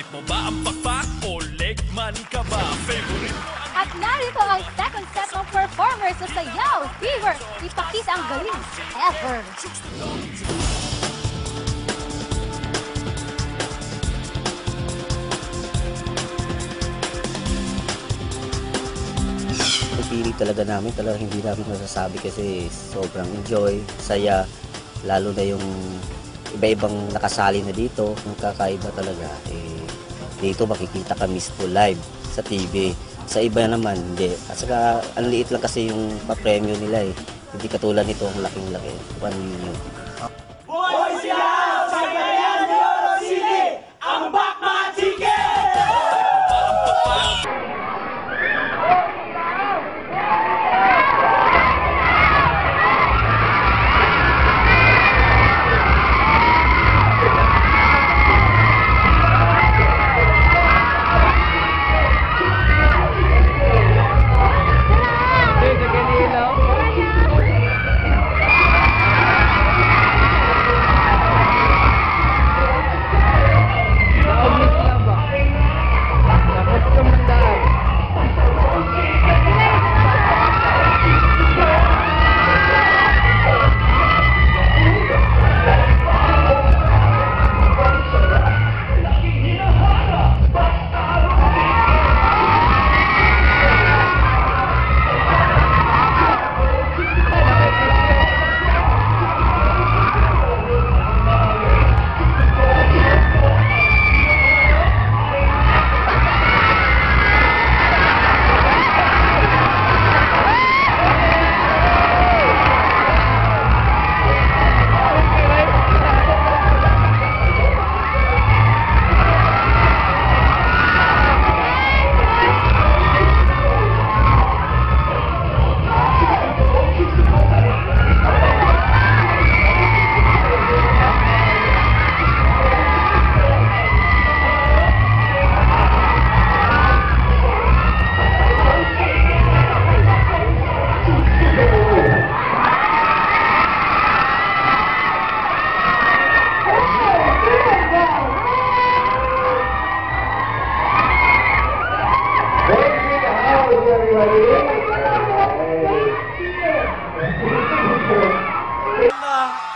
mo ba ang pakpak o legman ka ba? Favorite mo ang... At narito ang second set ng performers sa Sayaw Fever. Ipakita ang galing ever. Pili talaga namin, talaga hindi namin masasabi kasi sobrang enjoy, saya, lalo na yung iba-ibang nakasali na dito, yung kakaiba talaga. Dito makikita ka mismo live sa TV. Sa iba naman, hindi. At saka, ang liit lang kasi yung pa-premyo nila eh. Hindi katulad nito, ang laking-laki. 1 million. Boys Yaw! Sa Cagayan de Oro City! Ang Bakma Chicken!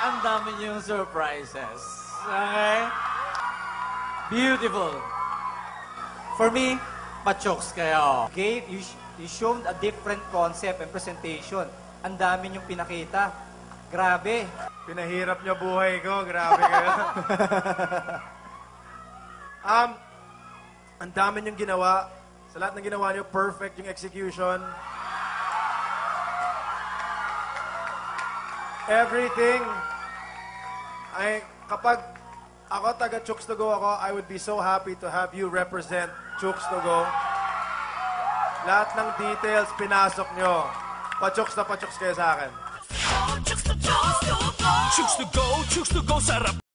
Ang dami niyong surprises. Okay? Beautiful. For me, pa-chokes kayo. Okay? You showed a different concept and presentation. Ang dami niyong pinakita. Grabe. Pinahirap niyo buhay ko. Grabe kayo. Ang dami niyong ginawa. Sa lahat ng ginawa niyo, perfect yung execution. Everything. Kapag ako taga Chooks to Go ako, I would be so happy to have you represent Chooks to Go. Lahat ng details pinasok nyo. Pa-chooks na pa-chooks kayo sa akin. Chooks to go, sarap